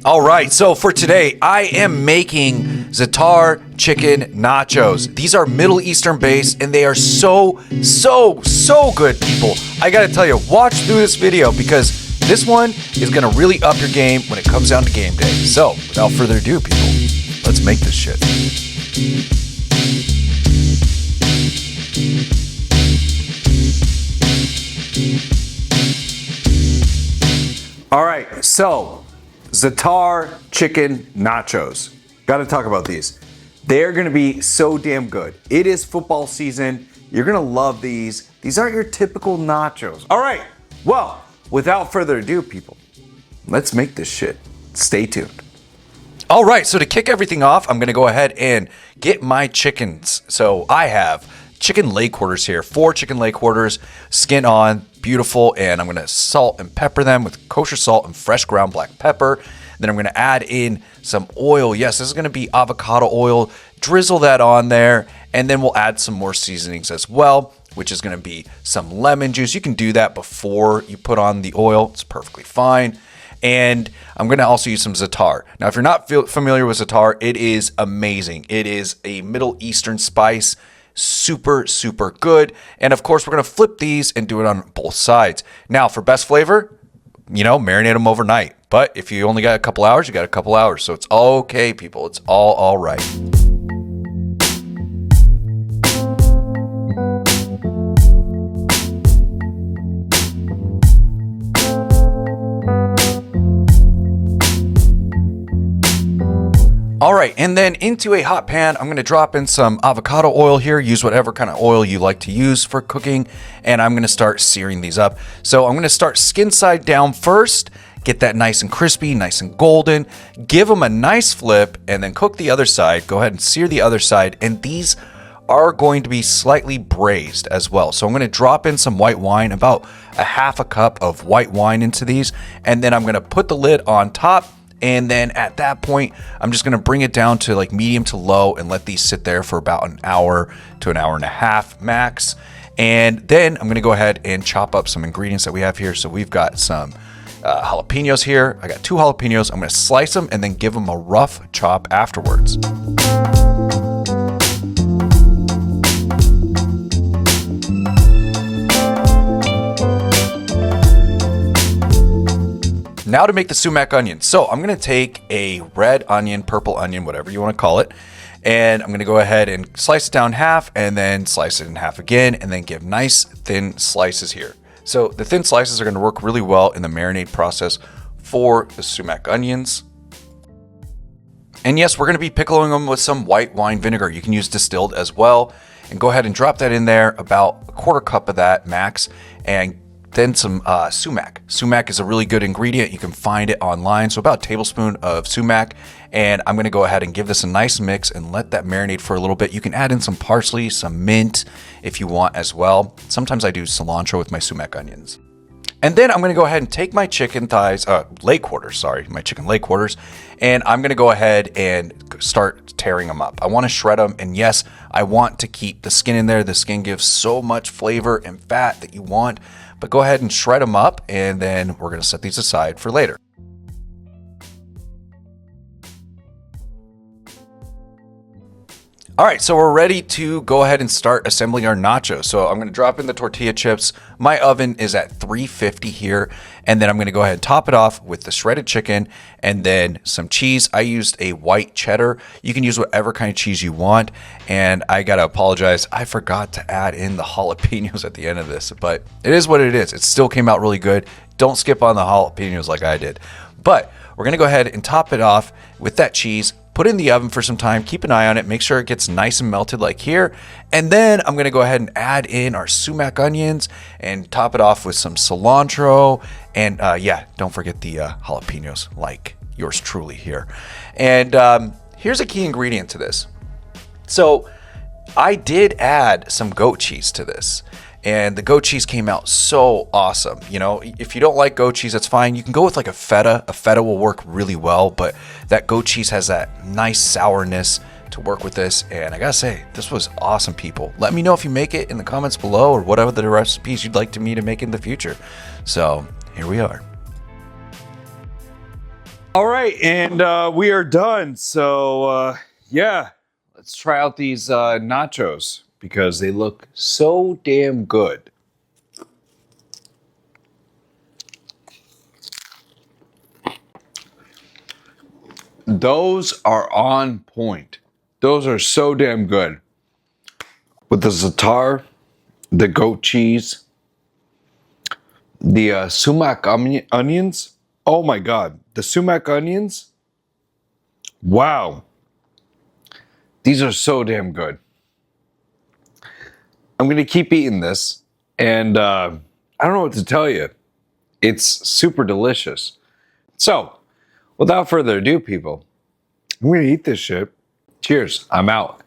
All right, so for today, I am making za'atar chicken nachos. These are Middle Eastern based, and they are so good, people. I gotta tell you, watch through this video because this one is gonna really up your game when it comes down to game day. So, without further ado, people, let's make this shit. All right, so za'atar chicken nachos. Gotta talk about these. They're gonna be so damn good. It is football season. You're gonna love these. These aren't your typical nachos. All right, well, without further ado, people, let's make this shit. Stay tuned. All right, so to kick everything off, I'm gonna go ahead and get my chickens. So I have chicken leg quarters here, 4 chicken leg quarters, skin on, beautiful, and I'm gonna salt and pepper them with kosher salt and fresh ground black pepper. Then I'm gonna add in some oil. Yes, this is gonna be avocado oil. Drizzle that on there, and then we'll add some more seasonings as well, which is gonna be some lemon juice. You can do that before you put on the oil. It's perfectly fine. And I'm gonna also use some za'atar. Now, if you're not familiar with za'atar, it is amazing. It is a Middle Eastern spice. Super good. And of course, we're gonna flip these and do it on both sides. Now, for best flavor, marinate them overnight. But if you only got a couple hours, you got a couple hours. So it's okay, people. It's all right. All right, and then into a hot pan, I'm gonna drop in some avocado oil here. Use whatever kind of oil you like to use for cooking, and I'm gonna start searing these up. So I'm gonna start skin side down first, get that nice and crispy, nice and golden, give them a nice flip, and then cook the other side. Go ahead and sear the other side, and these are going to be slightly braised as well. So I'm gonna drop in some white wine, about a half a cup of white wine into these, and then I'm gonna put the lid on top. And then at that point, I'm just gonna bring it down to like medium to low and let these sit there for about an hour to an hour and a half max. And then I'm gonna go ahead and chop up some ingredients that we have here. So we've got some jalapenos here. I got 2 jalapenos. I'm gonna slice them and then give them a rough chop afterwards. Now to make the sumac onion. So I'm gonna take a red onion, purple onion, whatever you wanna call it, and I'm gonna go ahead and slice it down half and then slice it in half again and then give nice thin slices here. So the thin slices are gonna work really well in the marinade process for the sumac onions. And yes, we're gonna be pickling them with some white wine vinegar. You can use distilled as well. And go ahead and drop that in there, about a quarter cup of that max, and then some sumac. Sumac is a really good ingredient. You can find it online. So about a tablespoon of sumac. And I'm gonna go ahead and give this a nice mix and let that marinate for a little bit. You can add in some parsley, some mint if you want as well. Sometimes I do cilantro with my sumac onions. And then I'm gonna go ahead and take my chicken thighs, my chicken leg quarters, and I'm gonna go ahead and start tearing them up. I wanna shred them, and yes, I want to keep the skin in there. The skin gives so much flavor and fat that you want, but go ahead and shred them up, and then we're gonna set these aside for later. All right, so we're ready to go ahead and start assembling our nachos. So I'm gonna drop in the tortilla chips. My oven is at 350 here, and then I'm gonna go ahead and top it off with the shredded chicken and then some cheese. I used a white cheddar. You can use whatever kind of cheese you want, and I gotta apologize, I forgot to add in the jalapenos at the end of this, but it is what it is. It still came out really good. Don't skip on the jalapenos like I did. But we're gonna go ahead and top it off with that cheese. Put it in the oven for some time, keep an eye on it, make sure it gets nice and melted like here. And then I'm gonna go ahead and add in our sumac onions and top it off with some cilantro. And don't forget the jalapenos like yours truly here. And here's a key ingredient to this. So I did add some goat cheese to this. And the goat cheese came out so awesome. If you don't like goat cheese, that's fine. You can go with like a feta. A feta will work really well, but that goat cheese has that nice sourness to work with this. And I gotta say, this was awesome, people. Let me know if you make it in the comments below or whatever the recipes you'd like me to make in the future. So here we are. All right, and we are done. So yeah, let's try out these nachos because they look so damn good. Those are on point. Those are so damn good. With the za'atar, the goat cheese, the sumac onions. Oh my god, the sumac onions. Wow. These are so damn good. I'm going to keep eating this, and I don't know what to tell you. It's super delicious. So, without further ado, people, I'm going to eat this shit. Cheers. I'm out.